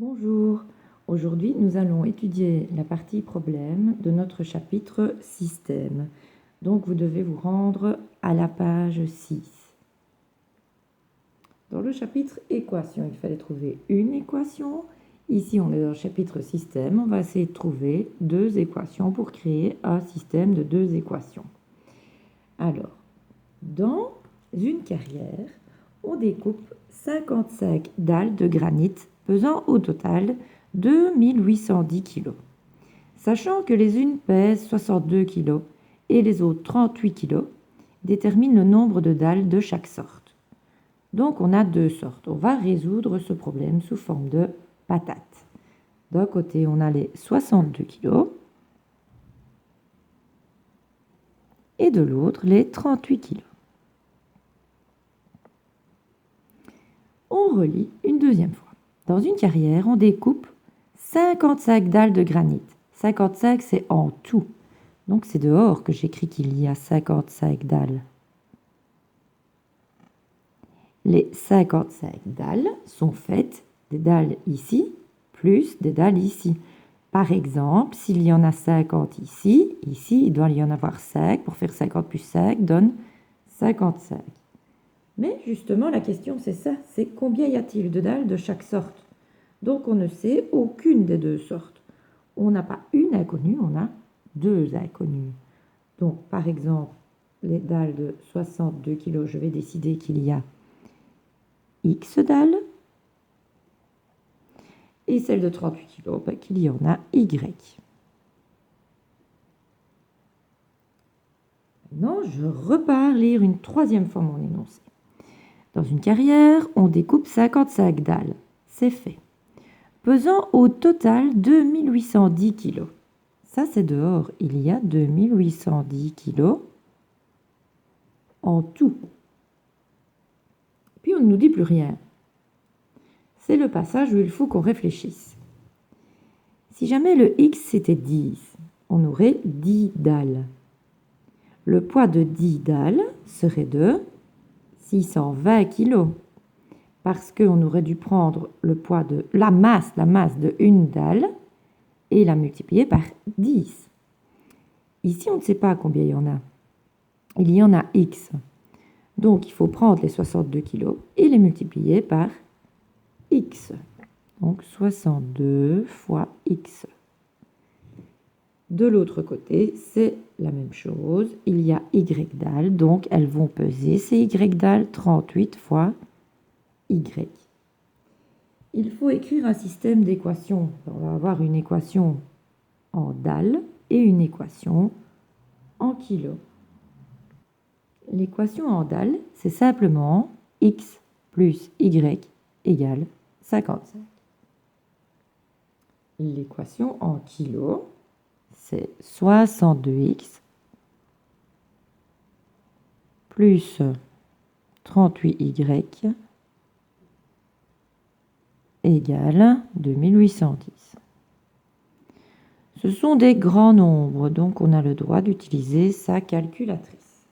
Bonjour, aujourd'hui nous allons étudier la partie problème de notre chapitre système. Donc vous devez vous rendre à la page 6. Dans le chapitre équation, il fallait trouver une équation. Ici on est dans le chapitre système, on va essayer de trouver deux équations pour créer un système de deux équations. Alors, dans une carrière, on découpe 55 dalles de granit pesant au total 2810 kg. Sachant que les unes pèsent 62 kg et les autres 38 kg, détermine le nombre de dalles de chaque sorte. Donc on a deux sortes. On va résoudre ce problème sous forme de patates. D'un côté, on a les 62 kg et de l'autre, les 38 kg. On relit une deuxième fois. Dans une carrière, on découpe 55 dalles de granit. 55, c'est en tout. Donc c'est dehors que j'écris qu'il y a 55 dalles. Les 55 dalles sont faites des dalles ici, plus des dalles ici. Par exemple, s'il y en a 50 ici, il doit y en avoir 5. Pour faire 50 plus 5 donne 55. Mais justement, la question c'est ça, c'est combien y a-t-il de dalles de chaque sorte? Donc on ne sait aucune des deux sortes. On n'a pas une inconnue, on a deux inconnues. Donc par exemple, les dalles de 62 kg, je vais décider qu'il y a X dalles. Et celle de 38 kg, qu'il y en a Y. Maintenant, je repars lire une troisième fois mon énoncé. Dans une carrière, on découpe 55 dalles. C'est fait. Pesant au total 2810 kg. Ça, c'est dehors. Il y a 2810 kg en tout. Puis, on ne nous dit plus rien. C'est le passage où il faut qu'on réfléchisse. Si jamais le X, c'était 10, on aurait 10 dalles. Le poids de 10 dalles serait de 620 kg. Parce qu'on aurait dû prendre le poids de la masse de une dalle et la multiplier par 10. Ici, on ne sait pas combien il y en a. Il y en a X. Donc, il faut prendre les 62 kg et les multiplier par X. Donc, 62 fois X. De l'autre côté, c'est la même chose. Il y a Y dalles, donc elles vont peser ces Y dalles 38 fois Y. Il faut écrire un système d'équations. On va avoir une équation en dalles et une équation en kilos. L'équation en dalles, c'est simplement X plus Y égale 55. L'équation en kilos, c'est 62X plus 38Y égale 2810. Ce sont des grands nombres, donc on a le droit d'utiliser sa calculatrice.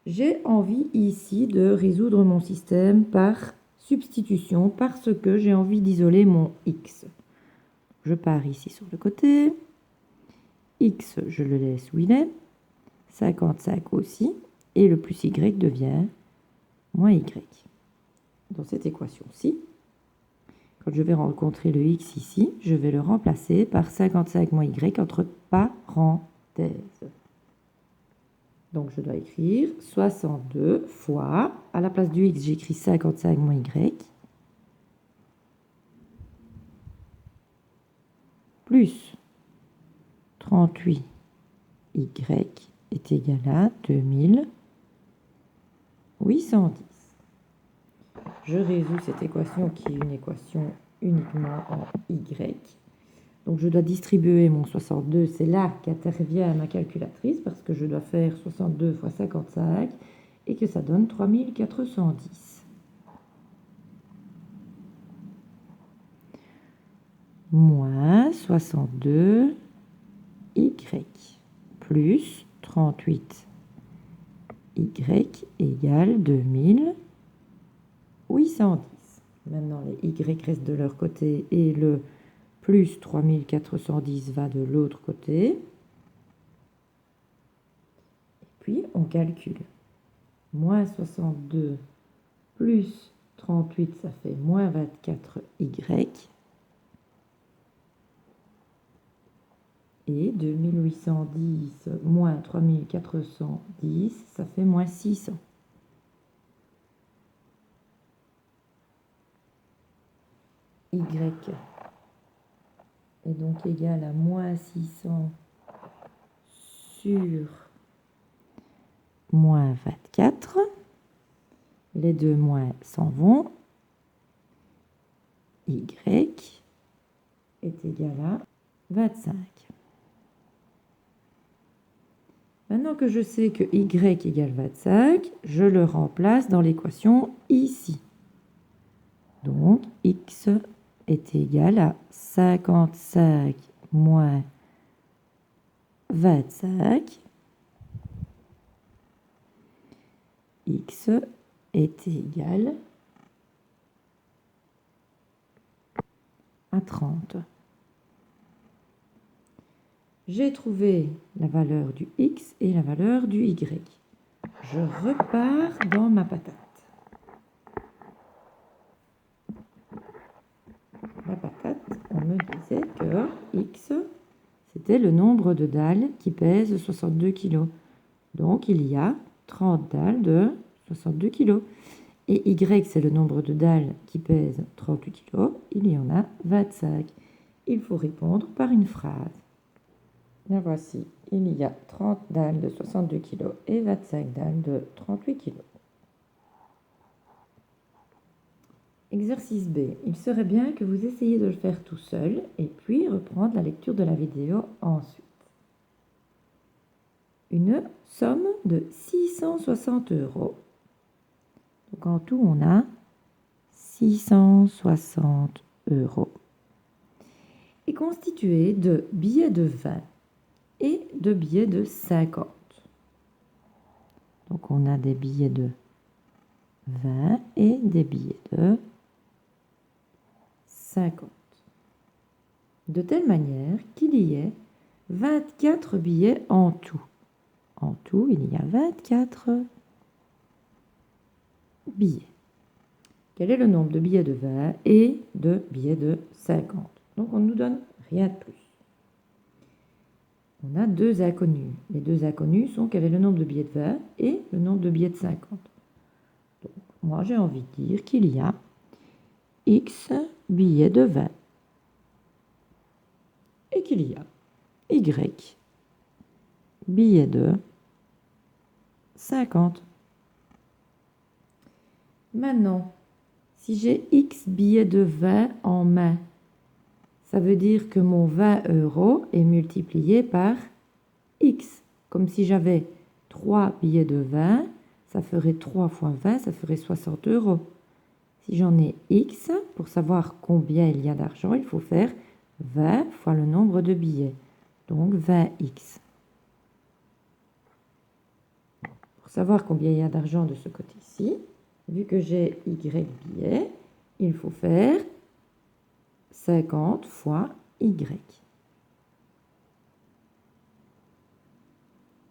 J'ai envie ici de résoudre mon système par substitution parce que j'ai envie d'isoler mon X. Je pars ici sur le côté. X, je le laisse où il est. 55 aussi. Et le plus Y devient moins Y. Dans cette équation-ci, quand je vais rencontrer le X ici, je vais le remplacer par 55 moins Y entre parenthèses. Donc, je dois écrire 62 fois, à la place du X, j'écris 55 moins Y, plus 38Y est égal à 2810. Je résous cette équation qui est une équation uniquement en Y. Donc, je dois distribuer mon 62, c'est là qu'intervient ma calculatrice, parce que je dois faire 62 fois 55, et que ça donne 3410. Moins 62Y, plus 38Y égale 2810. Maintenant, les y restent de leur côté et le plus 3410 va de l'autre côté. Et puis, on calcule. Moins 62 plus 38, ça fait moins 24y. Et 2810 moins 3410, ça fait moins 600. Y est donc égal à moins 600 sur moins 24. Les deux moins s'en vont. Y est égal à 25. Maintenant que je sais que y égale 25, je le remplace dans l'équation ici. Donc, x est égal à 55 moins 25. X est égal à 30. J'ai trouvé la valeur du x et la valeur du y. Je repars dans ma patate. La patate, on me disait que x, c'était le nombre de dalles qui pèsent 62 kg. Donc, il y a 30 dalles de 62 kg. Et y, c'est le nombre de dalles qui pèsent 38 kg. Il y en a 25. Il faut répondre par une phrase. Bien voici, il y a 30 dalles de 62 kg et 25 dalles de 38 kg. Exercice B. Il serait bien que vous essayiez de le faire tout seul et puis reprendre la lecture de la vidéo ensuite. Une somme de 660 €. Donc en tout, on a 660 €. Est constituée de billets de 20 et de billets de 50. Donc on a des billets de 20 et des billets de 50. De telle manière qu'il y ait 24 billets en tout. En tout, il y a 24 billets. Quel est le nombre de billets de 20 et de billets de 50? Donc on ne nous donne rien de plus. On a deux inconnus. Les deux inconnus sont quel est le nombre de billets de 20 et le nombre de billets de 50. Donc moi j'ai envie de dire qu'il y a X billets de 20 et qu'il y a Y billets de 50. Maintenant, si j'ai X billets de 20 en main, ça veut dire que mon 20 € est multiplié par X. Comme si j'avais 3 billets de 20, ça ferait 3 fois 20, ça ferait 60 €. Si j'en ai X, pour savoir combien il y a d'argent, il faut faire 20 fois le nombre de billets. Donc 20X. Pour savoir combien il y a d'argent de ce côté-ci, vu que j'ai Y billets, il faut faire 50 fois Y.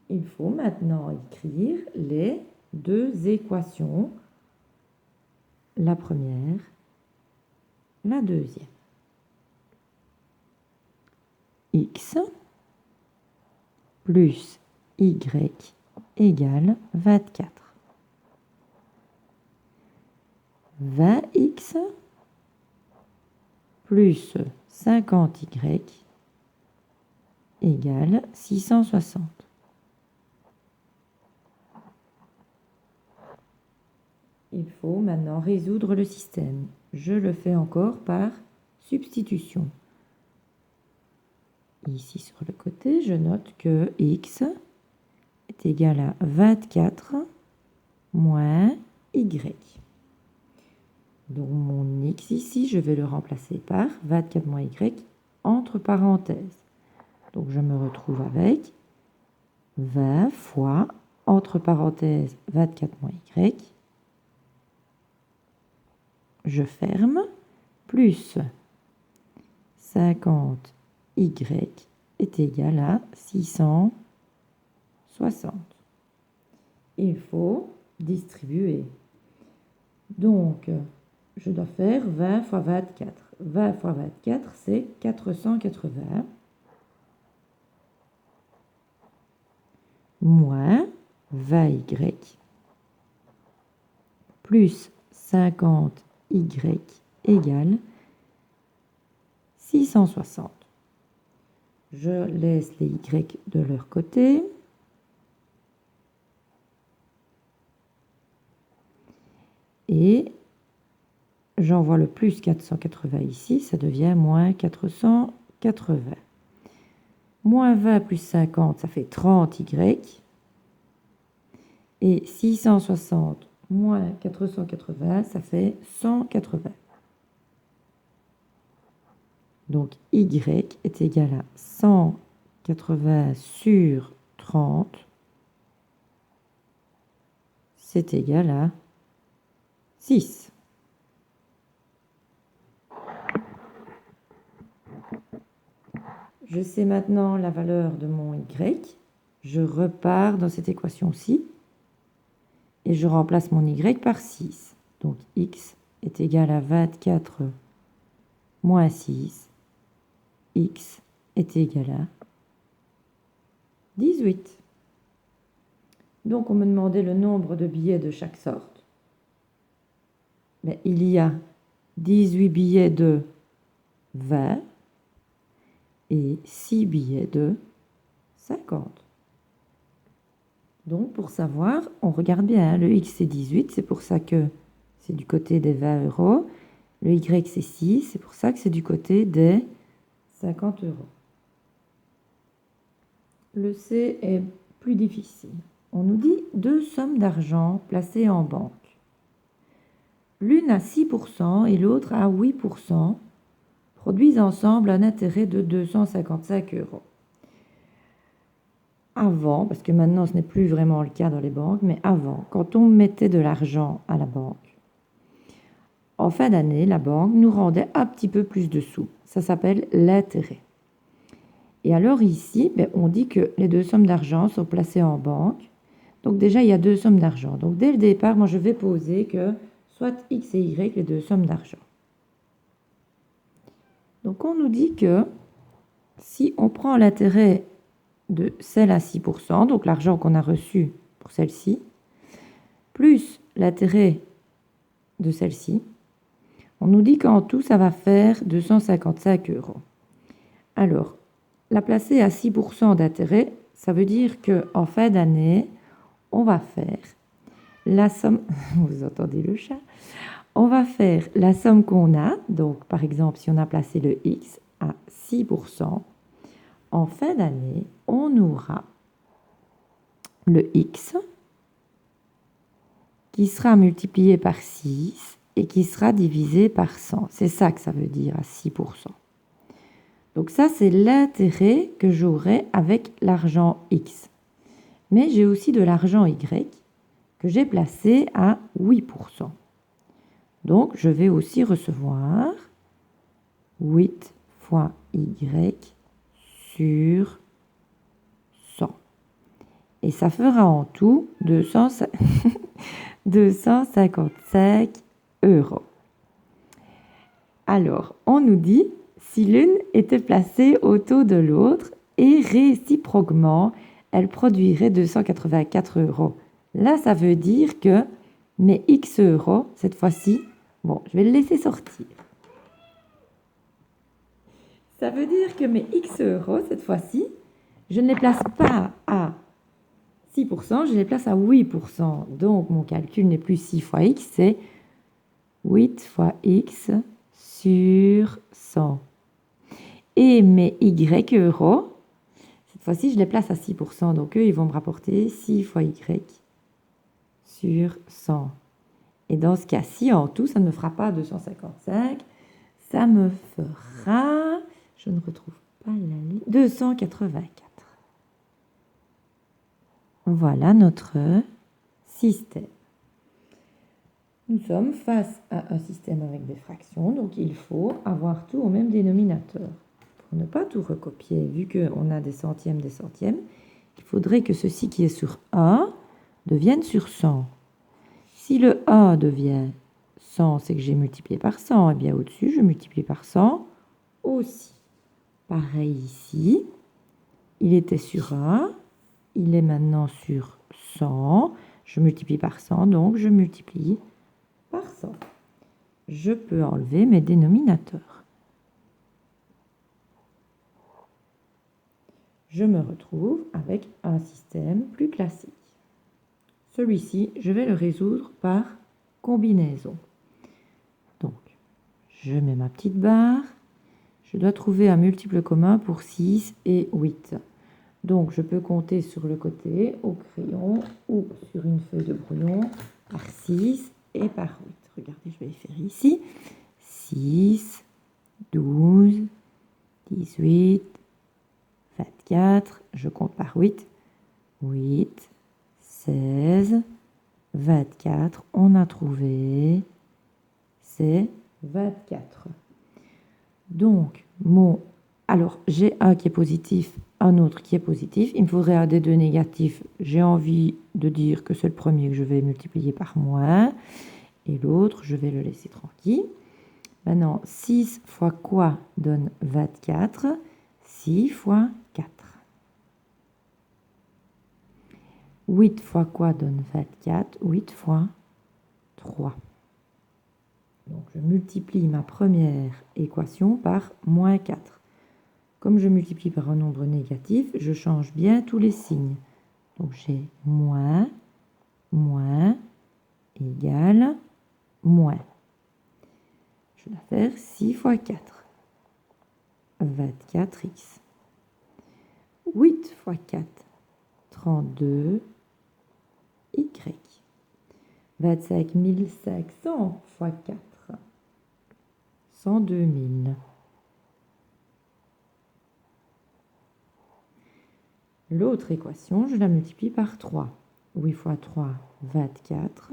Il faut maintenant écrire les deux équations, la première, la deuxième. X plus Y égale 24. 20X plus 50Y égale 660. Il faut maintenant résoudre le système. Je le fais encore par substitution. Ici sur le côté, je note que X est égal à 24 moins Y. Donc mon X ici, je vais le remplacer par 24 moins Y entre parenthèses. Donc je me retrouve avec 20 fois, entre parenthèses, 24 moins Y, je ferme, plus 50y est égal à 660. Il faut distribuer. Donc, je dois faire 20 fois 24. 20 fois 24, c'est 480. Moins 20y plus 50y égale 660. Je laisse les y de leur côté. Et j'envoie le plus 480 ici, ça devient moins 480. Moins 20 plus 50, ça fait 30y. Et 660 moins 480, ça fait 180. Donc y est égal à 180 sur 30. C'est égal à 6. Je sais maintenant la valeur de mon y. Je repars dans cette équation-ci et je remplace mon y par 6. Donc x est égal à 24 moins 6. X est égal à 18. Donc on me demandait le nombre de billets de chaque sorte. Mais il y a 18 billets de 20 et 6 billets de 50. Donc pour savoir, on regarde bien, hein, le x c'est 18, c'est pour ça que c'est du côté des 20 euros. Le y c'est 6, c'est pour ça que c'est du côté des 50 euros. Le C est plus difficile. On nous dit deux sommes d'argent placées en banque. L'une à 6% et l'autre à 8% produisent ensemble un intérêt de 255 euros. Avant, parce que maintenant ce n'est plus vraiment le cas dans les banques, mais avant, quand on mettait de l'argent à la banque, en fin d'année, la banque nous rendait un petit peu plus de sous. Ça s'appelle l'intérêt. Et alors ici, on dit que les deux sommes d'argent sont placées en banque. Donc déjà, il y a deux sommes d'argent. Donc dès le départ, moi je vais poser que soit x et y, les deux sommes d'argent. Donc on nous dit que si on prend l'intérêt de celle à 6%, donc l'argent qu'on a reçu pour celle-ci, plus l'intérêt de celle-ci, on nous dit qu'en tout, ça va faire 255 euros. Alors, la placer à 6% d'intérêt, ça veut dire qu'en fin d'année, on va faire la somme, vous entendez le chat, on va faire la somme qu'on a, donc par exemple, si on a placé le x à 6%, en fin d'année, on aura le x qui sera multiplié par 6 et qui sera divisé par 100. C'est ça que ça veut dire à 6%. Donc ça, c'est l'intérêt que j'aurai avec l'argent x. Mais j'ai aussi de l'argent y que j'ai placé à 8%. Donc, je vais aussi recevoir 8 fois y sur 100. Et ça fera en tout 255 euros. Alors, on nous dit, si l'une était placée au taux de l'autre et réciproquement, elle produirait 284 euros. Là, ça veut dire que mes x euros, cette fois-ci, bon, je vais le laisser sortir. Ça veut dire que mes x euros, cette fois-ci, je ne les place pas à 6%, je les place à 8%. Donc, mon calcul n'est plus 6 fois x, c'est 8 fois x sur 100. Et mes y euros, cette fois-ci, je les place à 6%. Donc, eux, ils vont me rapporter 6 fois y sur 100. Et dans ce cas-ci, en tout, ça ne me fera pas 255. Ça me fera, je ne retrouve pas la ligne, 284. Voilà notre système. Nous sommes face à un système avec des fractions, donc il faut avoir tout au même dénominateur. Pour ne pas tout recopier, vu qu'on a des centièmes, il faudrait que ceci qui est sur A devienne sur 100. Si le A devient 100, c'est que j'ai multiplié par 100. Et bien au-dessus, je multiplie par 100 aussi. Pareil ici, il était sur A, il est maintenant sur 100. Je multiplie par 100, donc je multiplie par 100. Je peux enlever mes dénominateurs. Je me retrouve avec un système plus classique. Celui-ci, je vais le résoudre par combinaison. Donc, je mets ma petite barre. Je dois trouver un multiple commun pour 6 et 8. Donc, je peux compter sur le côté, au crayon ou sur une feuille de brouillon, par 6 et par 8. Regardez, je vais les faire ici. 6, 12, 18, 24, je compte par 8, 8, 16, 24, on a trouvé, c'est 24. Donc, alors j'ai un qui est positif, un autre qui est positif, il me faudrait un des deux négatifs, j'ai envie de dire que c'est le premier que je vais multiplier par moins, et l'autre, je vais le laisser tranquille. Maintenant, 6 fois quoi donne 24 ? 6 fois 4. 8 fois quoi donne 24 ? 8 fois 3. Donc, je multiplie ma première équation par moins 4. Comme je multiplie par un nombre négatif, je change bien tous les signes. Donc, j'ai moins, moins, égale, moins. Je dois faire 6 fois 4. 24x. 8 fois 4. 32 y. 25 500 fois 4. 102 000. L'autre équation, je la multiplie par 3. 8 fois 3, 24.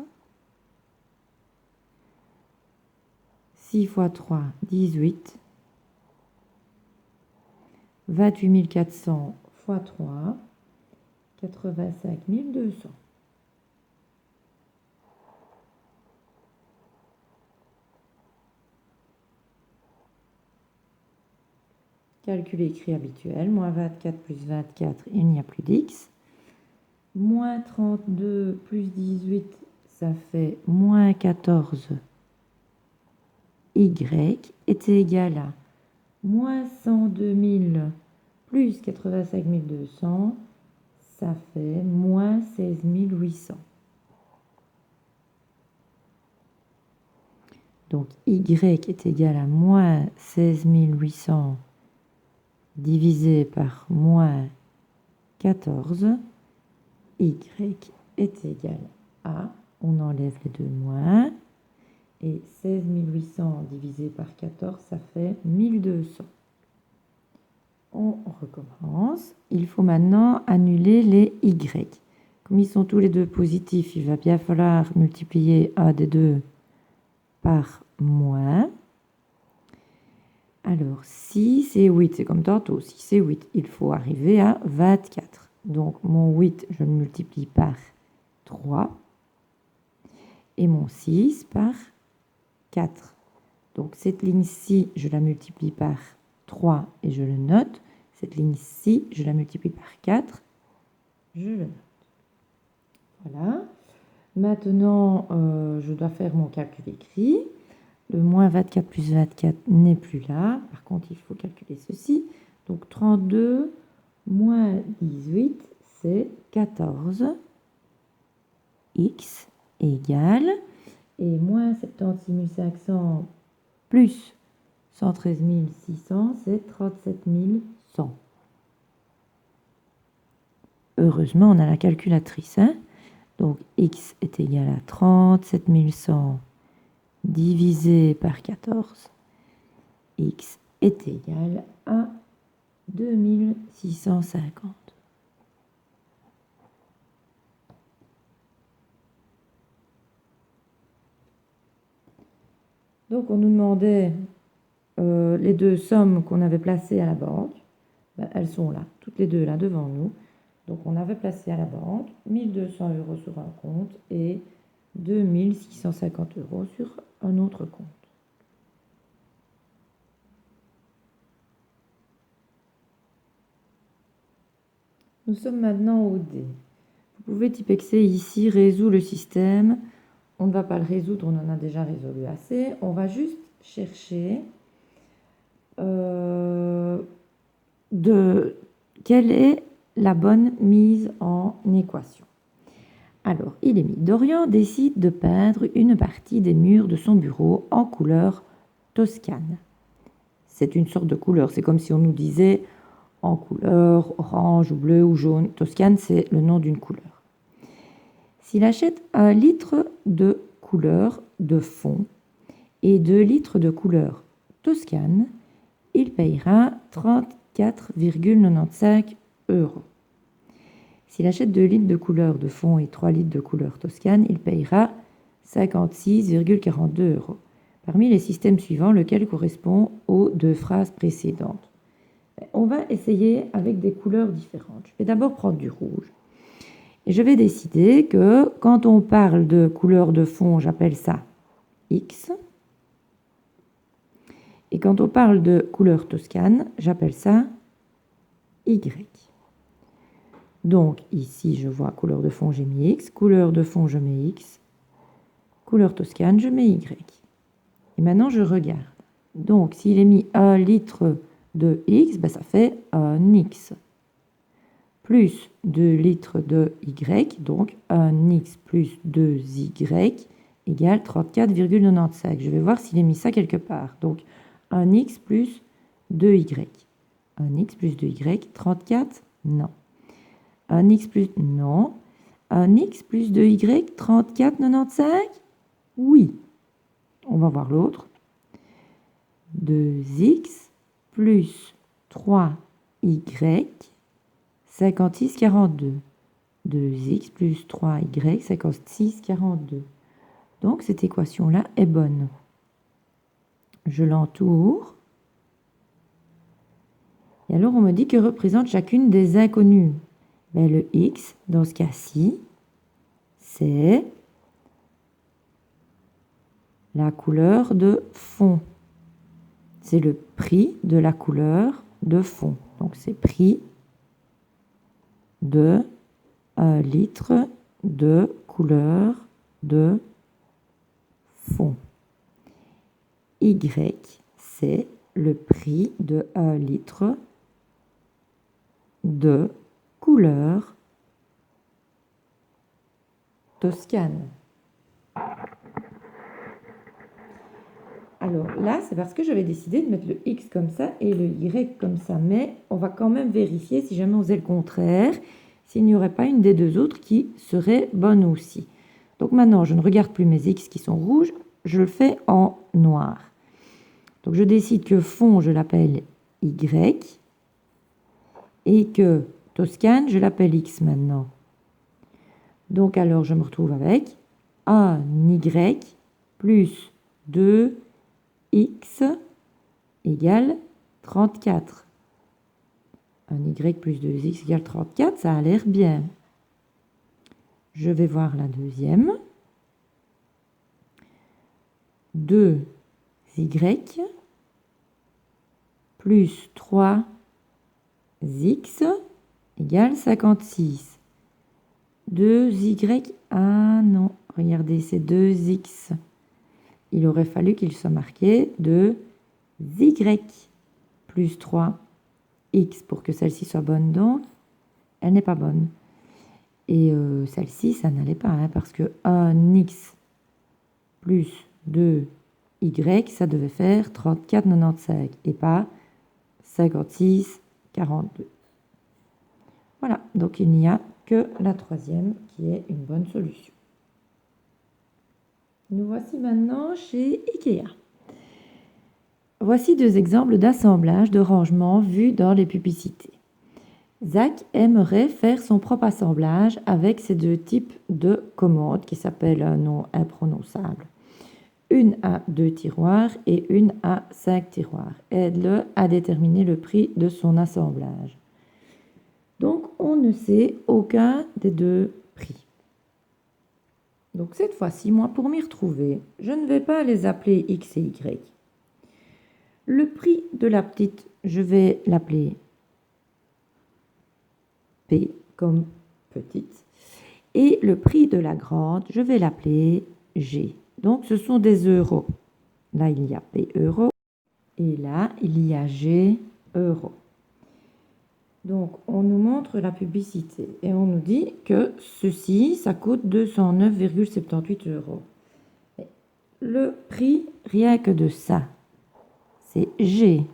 6 fois 3, 18. 28 400 fois 3, 85 200. Calcul écrit habituel, moins 24 plus 24, il n'y a plus d'x. Moins 32 plus 18, ça fait moins 14 y est égal à moins 102 000 plus 85 200, ça fait moins 16 800. Donc y est égal à moins 16 800 divisé par moins 14, y est égal à, on enlève les deux moins, et 16 800 divisé par 14, ça fait 1200. On recommence. Il faut maintenant annuler les y. Comme ils sont tous les deux positifs, il va bien falloir multiplier un des deux par moins. Alors, 6 et 8, c'est comme tantôt, 6 et 8, il faut arriver à 24. Donc, mon 8, je le multiplie par 3. Et mon 6 par 4. Donc, cette ligne-ci, je la multiplie par 3 et je le note. Cette ligne-ci, je la multiplie par 4, je le note. Voilà. Maintenant, je dois faire mon calcul écrit. Le moins 24 plus 24 n'est plus là. Par contre, il faut calculer ceci. Donc 32 moins 18, c'est 14. X égale. Et moins 76 500 plus 113 600, c'est 37 100. Heureusement, on a la calculatrice. Hein. Donc, x est égal à 37 100 divisé par 14. X est égal à 2650. Donc on nous demandait les deux sommes qu'on avait placées à la banque. Ben, elles sont là, toutes les deux là devant nous. Donc on avait placé à la banque 1200 € sur un compte et 2650 € sur un autre compte. Nous sommes maintenant au D. Vous pouvez typexer ici, résout le système. On ne va pas le résoudre, on en a déjà résolu assez. On va juste chercher quelle est la bonne mise en équation. Alors, il est mis. Dorian décide de peindre une partie des murs de son bureau en couleur toscane. C'est une sorte de couleur. C'est comme si on nous disait en couleur orange ou bleu ou jaune. Toscane, c'est le nom d'une couleur. S'il achète 1 litre de couleur de fond et 2 litres de couleur toscane, il payera 34,95 €. S'il achète 2 litres de couleur de fond et 3 litres de couleur toscane, il payera 56,42 €. Parmi les systèmes suivants, lequel correspond aux deux phrases précédentes? On va essayer avec des couleurs différentes. Je vais d'abord prendre du rouge. Et je vais décider que quand on parle de couleur de fond, j'appelle ça X. Et quand on parle de couleur toscane, j'appelle ça Y. Donc ici, je vois couleur de fond, j'ai mis X. Couleur de fond, je mets X. Couleur toscane, je mets Y. Et maintenant, je regarde. Donc, s'il est mis 1 litre de X, ben, ça fait un X. Plus 2 litres de Y, donc 1X plus 2Y égale 34,95. Je vais voir s'il est mis ça quelque part. Donc 1X plus 2Y. 1X plus 2Y, 34, non. 1X plus, non. 1X plus 2Y, 34,95, oui. On va voir l'autre. 2X plus 3Y, 56,42. 2x plus 3y, 56,42. Donc, cette équation-là est bonne. Je l'entoure. Et alors, on me dit que représente chacune des inconnues. Ben, le x, dans ce cas-ci, c'est la couleur de fond. C'est le prix de la couleur de fond. Donc, c'est prix de 1 litre de couleur de fond. Y, c'est le prix de 1 litre de couleur toscane. Alors là, c'est parce que j'avais décidé de mettre le X comme ça et le Y comme ça. Mais on va quand même vérifier si jamais on faisait le contraire, s'il n'y aurait pas une des deux autres qui serait bonne aussi. Donc maintenant, je ne regarde plus mes X qui sont rouges, je le fais en noir. Donc je décide que fond, je l'appelle Y et que Toscane, je l'appelle X maintenant. Donc alors, je me retrouve avec 1 Y plus 2 X égale 34. 1 Y plus 2X égale 34, ça a l'air bien. Je vais voir la deuxième. 2Y plus 3X égale 56. 2Y, ah non, regardez, c'est 2X. Il aurait fallu qu'il soit marqué 2Y plus 3X pour que celle-ci soit bonne, donc elle n'est pas bonne. Et celle-ci, ça n'allait pas, hein, parce que 1X plus 2Y, ça devait faire 34,95 et pas 56,42. Voilà, donc il n'y a que la troisième qui est une bonne solution. Nous voici maintenant chez Ikea. Voici 2 exemples d'assemblage de rangement vus dans les publicités. Zach aimerait faire son propre assemblage avec ces 2 types de commandes qui s'appellent un nom imprononçable. une à 2 tiroirs et une à 5 tiroirs. Aide-le à déterminer le prix de son assemblage. Donc, on ne sait aucun des deux prix. Donc, cette fois-ci, moi, pour m'y retrouver, je ne vais pas les appeler X et Y. Le prix de la petite, je vais l'appeler P comme petite. Et le prix de la grande, je vais l'appeler G. Donc, ce sont des euros. Là, il y a P euros. Et là, il y a G euros. Donc, on nous montre la publicité et on nous dit que ceci, ça coûte 209,78 euros. Le prix, rien que de ça, c'est G.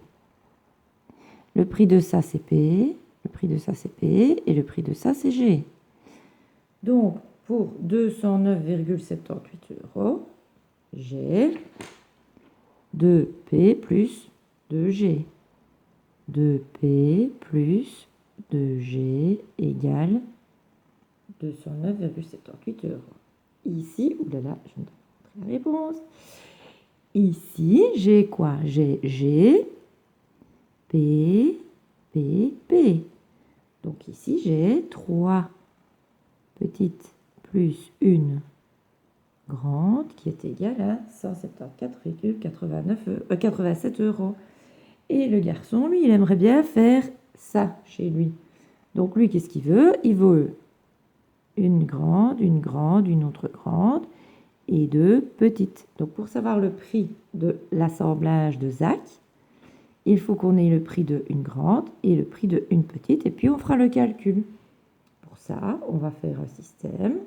Le prix de ça, c'est P. Le prix de ça, c'est P. Et le prix de ça, c'est G. Donc, pour 209,78 euros, j'ai 2P plus 2G. 2P plus 2G égale 209,78 euros. Ici, oulala, je ne donne pas la réponse. Ici, j'ai quoi? J'ai G, P, P, P. Donc ici, j'ai 3 petites plus une grande qui est égale à 174,87 euros. Et le garçon, lui, il aimerait bien faire ça chez lui. Donc lui, qu'est-ce qu'il veut? Il veut une grande, une autre grande et deux petites. Donc pour savoir le prix de l'assemblage de Zach, il faut qu'on ait le prix de une grande et le prix de une petite, et puis on fera le calcul. Pour ça, on va faire un système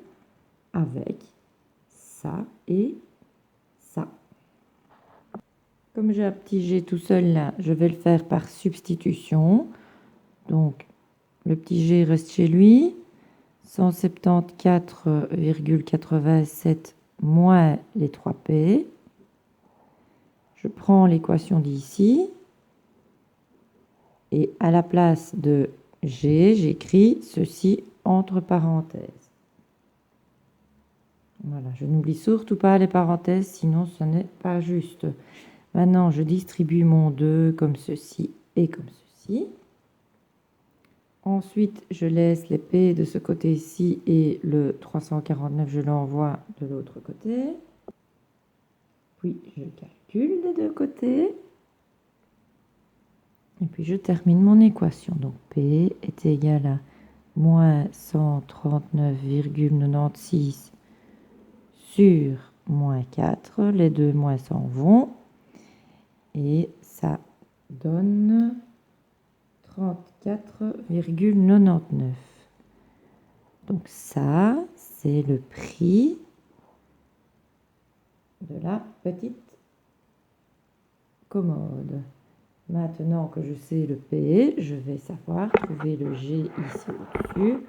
avec ça et ça. Comme j'ai un petit g tout seul là, je vais le faire par substitution. Donc, le petit g reste chez lui. 174,87 moins les 3p. Je prends l'équation d'ici. Et à la place de g, j'écris ceci entre parenthèses. Voilà, je n'oublie surtout pas les parenthèses, sinon ce n'est pas juste. Maintenant, je distribue mon 2 comme ceci et comme ceci. Ensuite, je laisse les P de ce côté-ci et le 349, je l'envoie de l'autre côté. Puis, je calcule des deux côtés. Et puis, je termine mon équation. Donc, P est égal à moins 139,96 sur moins 4. Les deux moins s'en vont. Et ça donne 34,99. Donc ça, c'est le prix de la petite commode. Maintenant que je sais le P, je vais savoir trouver le G ici au-dessus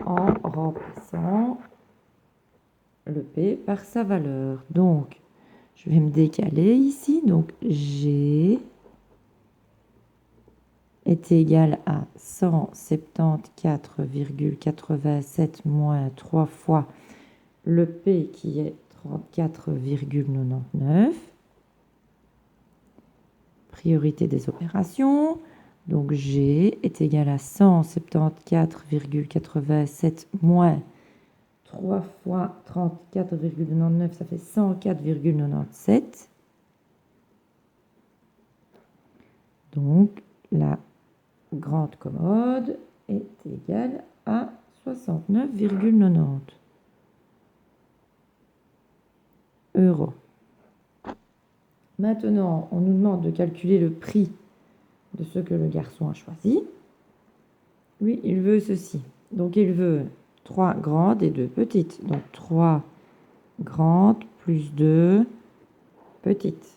en remplaçant le P par sa valeur. Donc, je vais me décaler ici. Donc, G est égal à 174,87 moins 3 fois le P qui est 34,99. Priorité des opérations. Donc, G est égal à 174,87 moins 3 fois 34,99, ça fait 104,97. Donc, la grande commode est égale à 69,90 euros. Maintenant, on nous demande de calculer le prix de ce que le garçon a choisi. Lui, il veut ceci. Donc, il veut 3 grandes et 2 petites. Donc, 3 grandes plus 2 petites.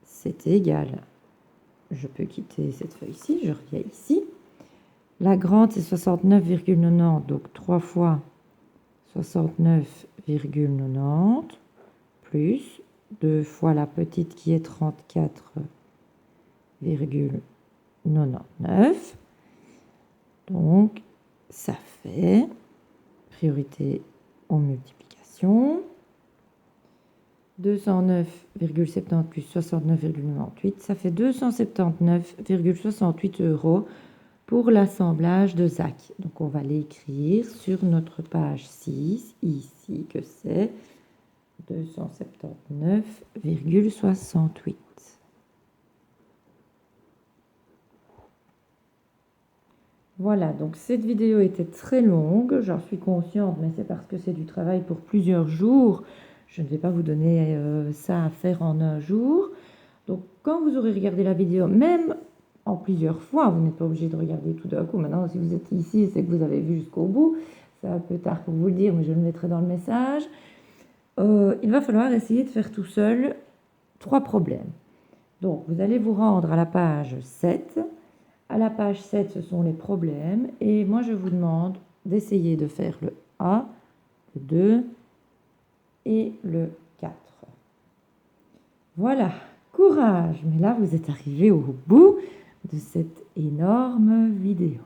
C'est égal. Je peux quitter cette feuille-ci, je reviens ici. La grande, c'est 69,90. Donc, 3 fois 69,90 plus 2 fois la petite qui est 34,99. Donc, ça fait priorité aux multiplications. 209,70 plus 69,98, ça fait 279,68 € pour l'assemblage de Zach. Donc on va l'écrire sur notre page 6, ici, que c'est 279,68. Voilà, donc cette vidéo était très longue, j'en suis consciente, mais c'est parce que c'est du travail pour plusieurs jours. Je ne vais pas vous donner ça à faire en un jour. Donc quand vous aurez regardé la vidéo, même en plusieurs fois, vous n'êtes pas obligé de regarder tout d'un coup. Maintenant, si vous êtes ici, c'est que vous avez vu jusqu'au bout. C'est un peu tard pour vous le dire, mais je le mettrai dans le message. Il va falloir essayer de faire tout seul 3 problèmes. Donc vous allez vous rendre à la page 7. À la page 7, ce sont les problèmes. Et moi, je vous demande d'essayer de faire le A, le 2 et le 4. Voilà, courage! Mais là, vous êtes arrivé au bout de cette énorme vidéo.